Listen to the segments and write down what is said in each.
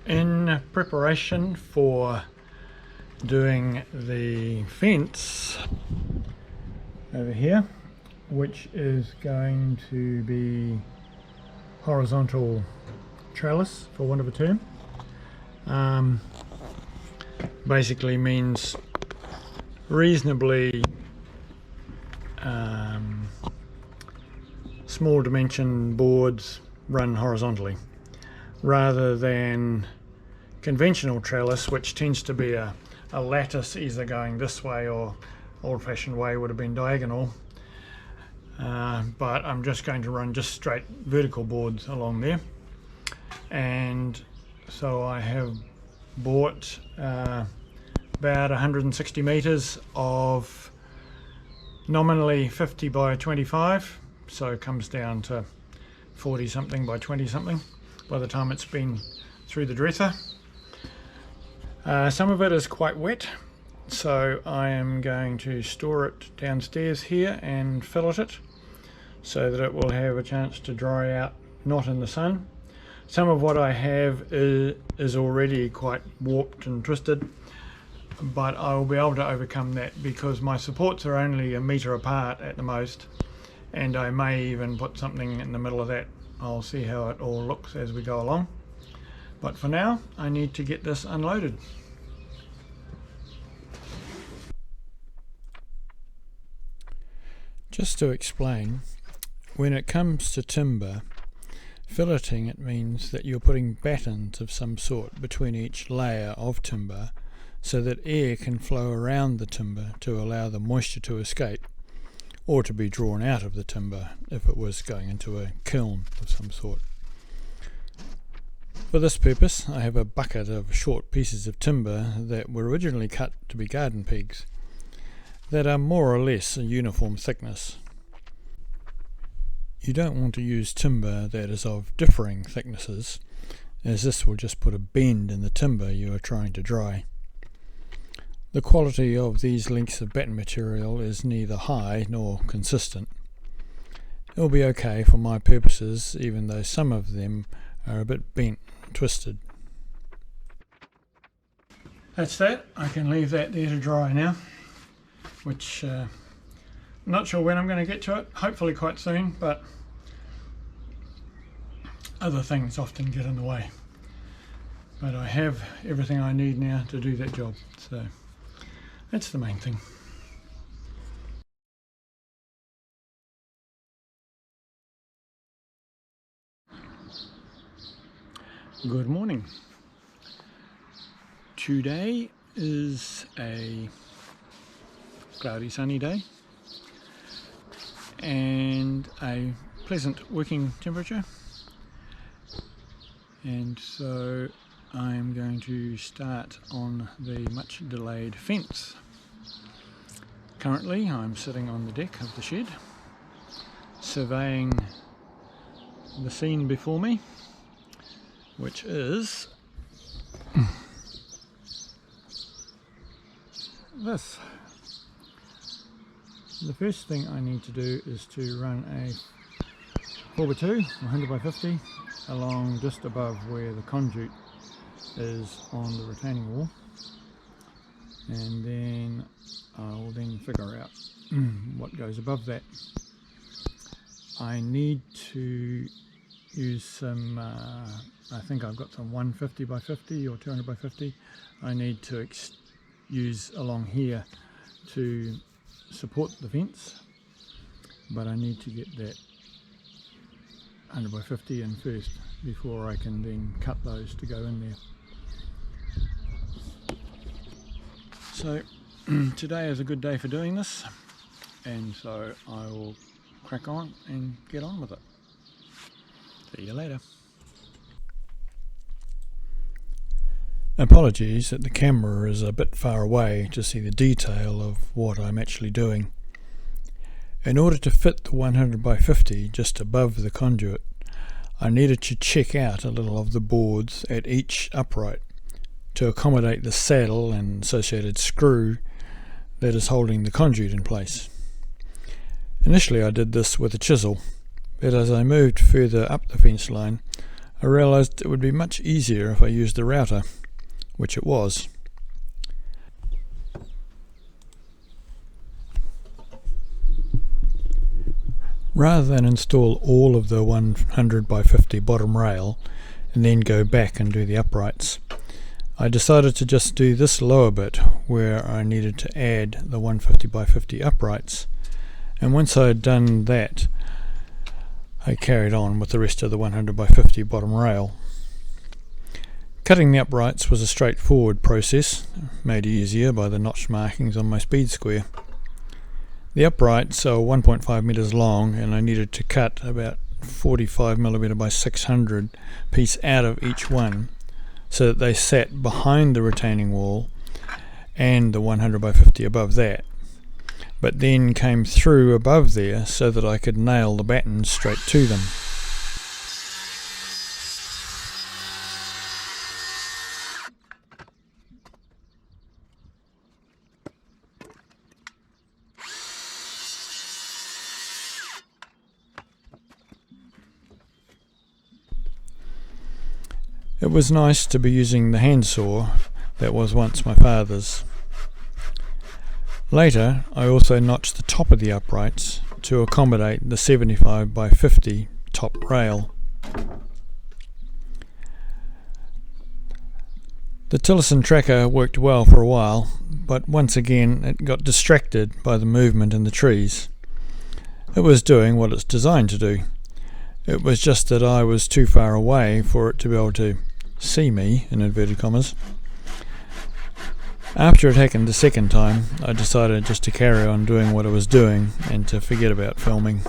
In preparation for doing the fence over here, which is going to be horizontal trellis, for want of a term, basically means reasonably small dimension boards run horizontally, rather than conventional trellis, which tends to be a lattice either going this way or old-fashioned way would have been diagonal. But I'm just going to run just straight vertical boards along there, and so I have bought about 160 meters of nominally 50 by 25, so it comes down to 40 something by 20 something by the time it's been through the dresser. Some of it is quite wet, so I am going to store it downstairs here and fillet it so that it will have a chance to dry out, not in the sun. Some of what I have is already quite warped and twisted, but I will be able to overcome that because my supports are only a metre apart at the most, and I may even put something in the middle of that. I'll see how it all looks as we go along. But for now, I need to get this unloaded. Just to explain, when it comes to timber, filleting, it means that you're putting battens of some sort between each layer of timber so that air can flow around the timber to allow the moisture to escape, or to be drawn out of the timber if it was going into a kiln of some sort. For this purpose, I have a bucket of short pieces of timber that were originally cut to be garden pegs, that are more or less a uniform thickness. You don't want to use timber that is of differing thicknesses, as this will just put a bend in the timber you are trying to dry. The quality of these lengths of batten material is neither high nor consistent. It will be okay for my purposes, even though some of them are a bit bent and twisted. That's that. I can leave that there to dry now, which I'm not sure when I'm going to get to it, hopefully quite soon, but other things often get in the way. But I have everything I need now to do that job, so that's the main thing. Good morning. Today is a cloudy sunny day and a pleasant working temperature, and so I'm going to start on the much delayed fence. Currently I'm sitting on the deck of the shed, surveying the scene before me, which is this. The first thing I need to do is to run a 4x2 or 100 by 50 along just above where the conduit is on the retaining wall, and then I'll then figure out what goes above that. I need to use some, I think I've got some 150 by 50 or 200 by 50 I need to use along here to support the fence, but I need to get that 100 by 50 in first before I can then cut those to go in there. So today is a good day for doing this, and so I will crack on and get on with it. See you later. Apologies that the camera is a bit far away to see the detail of what I'm actually doing. In order to fit the 100 by 50 just above the conduit, I needed to check out a little of the boards at each upright to accommodate the saddle and associated screw that is holding the conduit in place. Initially I did this with a chisel, but as I moved further up the fence line I realised it would be much easier if I used the router, which it was. Rather than install all of the 100 by 50 bottom rail and then go back and do the uprights, I decided to just do this lower bit where I needed to add the 150 by 50 uprights, and once I had done that I carried on with the rest of the 100 by 50 bottom rail. Cutting the uprights was a straightforward process, made easier by the notch markings on my speed square. The uprights are 1.5 meters long, and I needed to cut about 45mm by 600 piece out of each one so that they sat behind the retaining wall and the 100 by 50 above that, but then came through above there so that I could nail the battens straight to them. It was nice to be using the handsaw that was once my father's. Later, I also notched the top of the uprights to accommodate the 75 by 50 top rail. The Tillotson tracker worked well for a while, but once again it got distracted by the movement in the trees. It was doing what it's designed to do. It was just that I was too far away for it to be able to see me, in inverted commas. After it happened the second time, I decided just to carry on doing what I was doing and to forget about filming.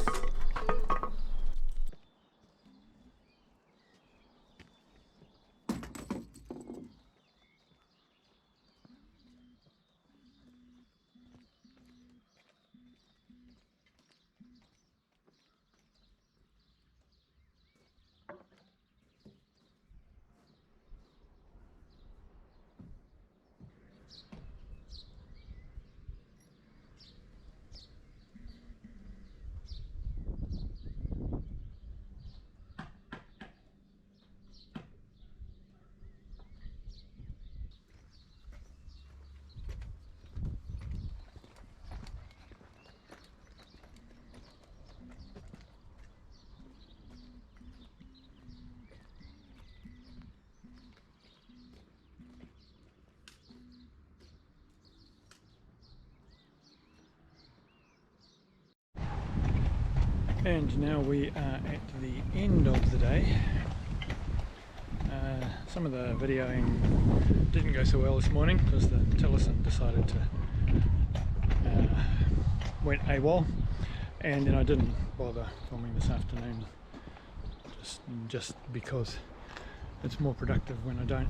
And now we are at the end of the day. Some of the videoing didn't go so well this morning because the Tillotson decided to went AWOL, and then I didn't bother filming this afternoon just because it's more productive when I don't.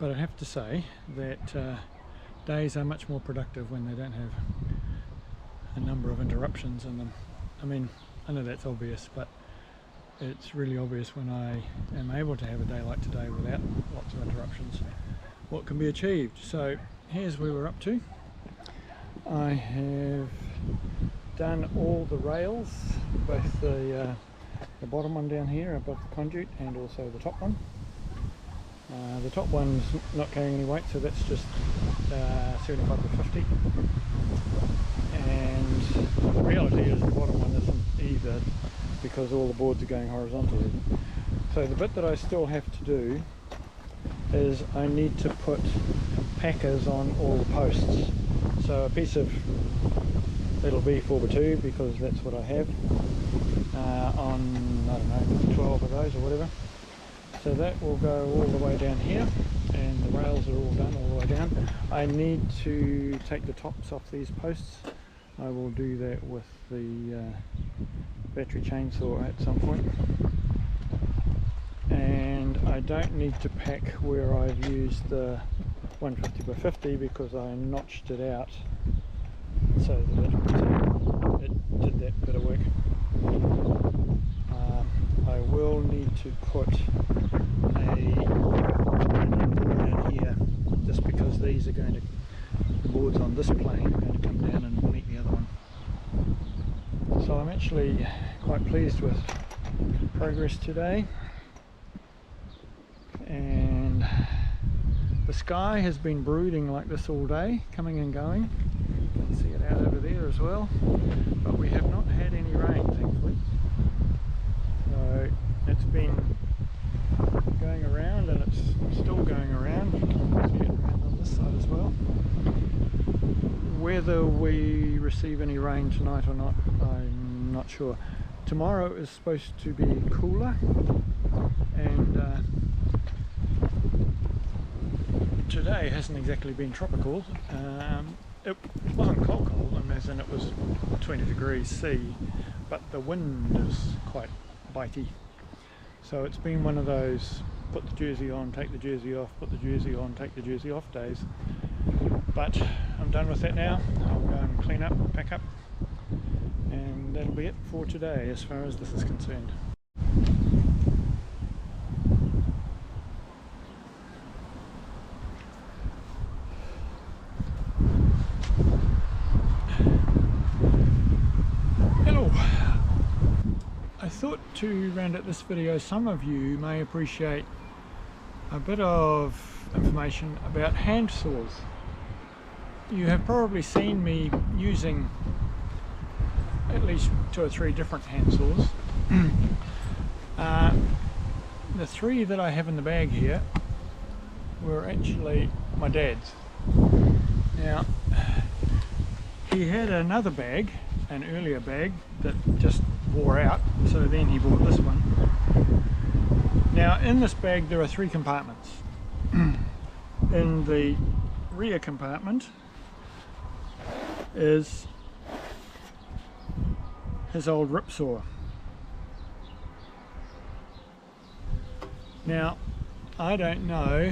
But I have to say that days are much more productive when they don't have a number of interruptions in them. I mean, I know that's obvious, but it's really obvious when I am able to have a day like today without lots of interruptions, what can be achieved. So here's where we're up to. I have done all the rails, both the bottom one down here above the conduit and also the top one. The top one's not carrying any weight, so that's just 75 to 50. And the reality is the bottom one isn't either, because all the boards are going horizontally. So the bit that I still have to do is I need to put packers on all the posts. So a piece of, it'll be 4x2 because that's what I have, on, I don't know, 12 of those or whatever. So that will go all the way down here, and the rails are all done all the way down. I need to take the tops off these posts. I will do that with the battery chainsaw at some point. And I don't need to pack where I've used the 150 by 50 because I notched it out so that it did that bit of work. I will need to put a down here just because these are going to, the boards on this plane are going to come down and meet the other one. So I'm actually quite pleased with progress today, and the sky has been brooding like this all day, coming and going. You can see it out over there as well, but we have not had any rain, thankfully. So it's been going around, and it's still going around. You can see it around on this side as well. Whether we receive any rain tonight or not, I'm not sure. Tomorrow is supposed to be cooler, and today hasn't exactly been tropical. It wasn't cold, as in it was 20 degrees C, but the wind is quite bitey. So it's been one of those put the jersey on, take the jersey off, put the jersey on, take the jersey off days. But I'm done with that now. I'll go and clean up, pack up, and that'll be it for today as far as this is concerned. Hello! I thought to round out this video, some of you may appreciate a bit of information about hand saws. You have probably seen me using at least 2 or 3 different hand saws. The 3 that I have in the bag here were actually my dad's. Now, he had another bag, an earlier bag, that just wore out, so then he bought this one. Now, in this bag there are 3 compartments. In the rear compartment is his old rip saw. Now, I don't know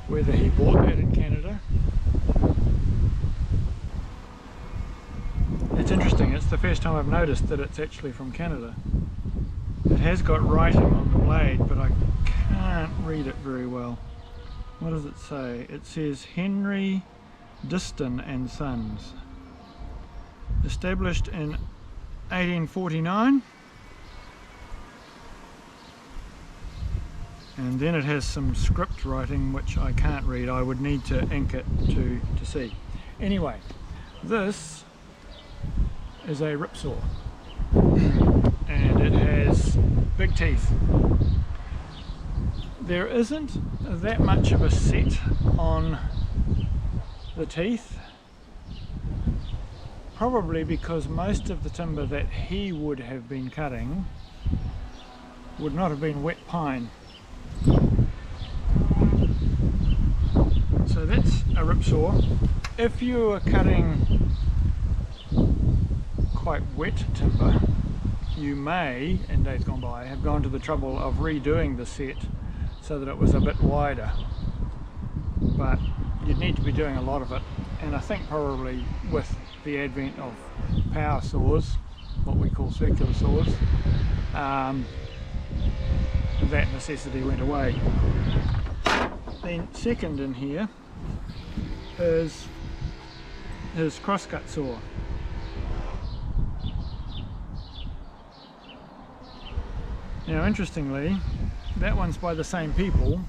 whether he bought that in Canada. It's interesting, it's the first time I've noticed that it's actually from Canada. It has got writing on the blade, but I can't read it very well. What does it say? It says Henry Diston and Sons, established in 1849, and then it has some script writing which I can't read. I would need to ink it to see. Anyway, this is a rip saw, and it has big teeth. There isn't that much of a set on the teeth, probably because most of the timber that he would have been cutting would not have been wet pine. So that's a rip saw. If you are cutting quite wet timber, you may, in days gone by, have gone to the trouble of redoing the set so that it was a bit wider, but you'd need to be doing a lot of it, and I think probably with the advent of power saws, what we call circular saws, that necessity went away. Then second in here is his crosscut saw. Now, interestingly, that one's by the same people,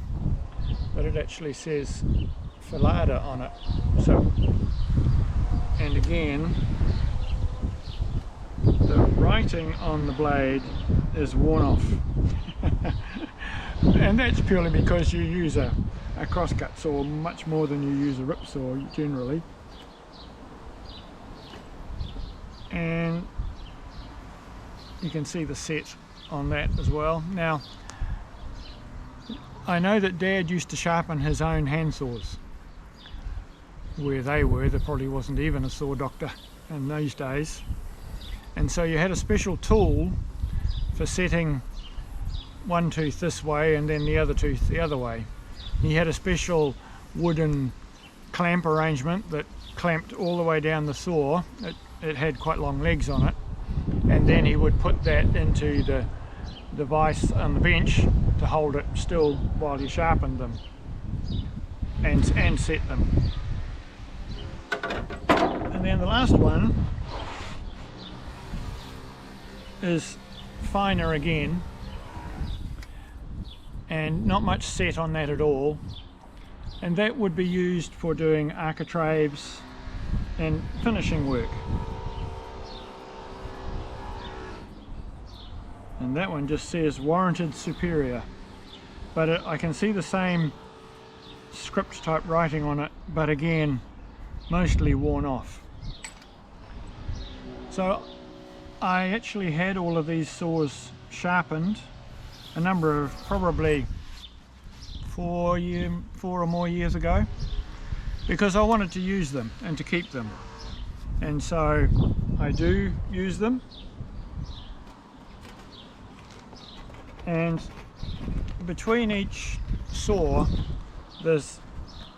but it actually says Falada on it. So, and again, the writing on the blade is worn off. And that's purely because you use a crosscut saw much more than you use a rip saw generally. And you can see the set on that as well. Now, I know that Dad used to sharpen his own hand saws. Where they were, there probably wasn't even a saw doctor in those days, and so you had a special tool for setting one tooth this way and then the other tooth the other way. He had a special wooden clamp arrangement that clamped all the way down the saw. It had quite long legs on it, and then he would put that into the vise on the bench to hold it still while he sharpened them and set them. And then the last one is finer again, and not much set on that at all, and that would be used for doing architraves and finishing work. And that one just says warranted superior, but I can see the same script type writing on it, but again mostly worn off. So I actually had all of these saws sharpened a number of, probably 4 or more years ago, because I wanted to use them and to keep them, and so I do use them. And between each saw there's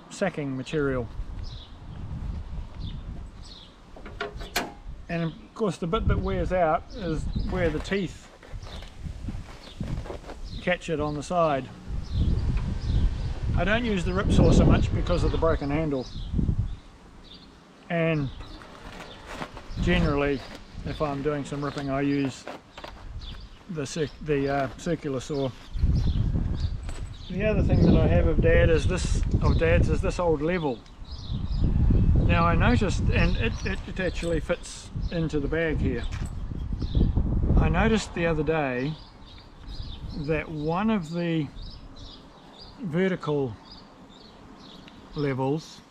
sacking material, and of course the bit that wears out is where the teeth catch it on the side. I don't use the rip saw so much because of the broken handle, and generally if I'm doing some ripping I use the circular saw. The other thing that I have of Dad's is this old level. Now I noticed, and it actually fits into the bag here, I noticed the other day that one of the vertical levels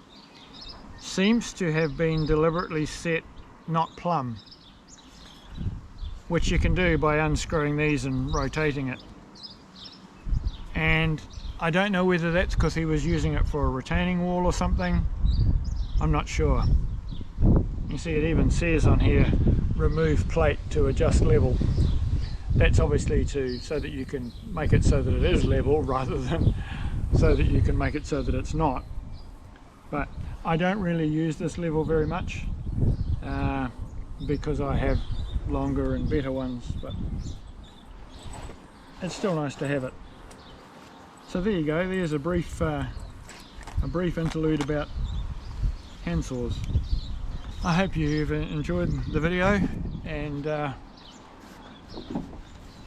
seems to have been deliberately set not plumb, which you can do by unscrewing these and rotating it. And I don't know whether that's because he was using it for a retaining wall or something. I'm not sure. You see it even says on here, remove plate to adjust level. That's obviously so that you can make it so that it is level, rather than so that you can make it so that it's not. But I don't really use this level very much because I have longer and better ones, but it's still nice to have it. So there you go, there's a brief interlude about handsaws. I hope you've enjoyed the video, and the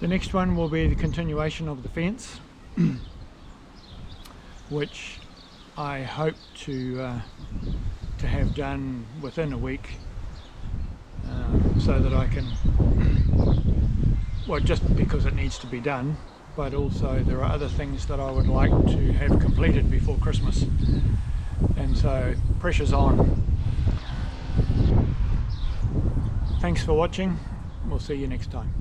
next one will be the continuation of the fence, which I hope to have done within a week, so that I can, well, just because it needs to be done, but also there are other things that I would like to have completed before Christmas, and so pressure's on. Thanks for watching, we'll see you next time.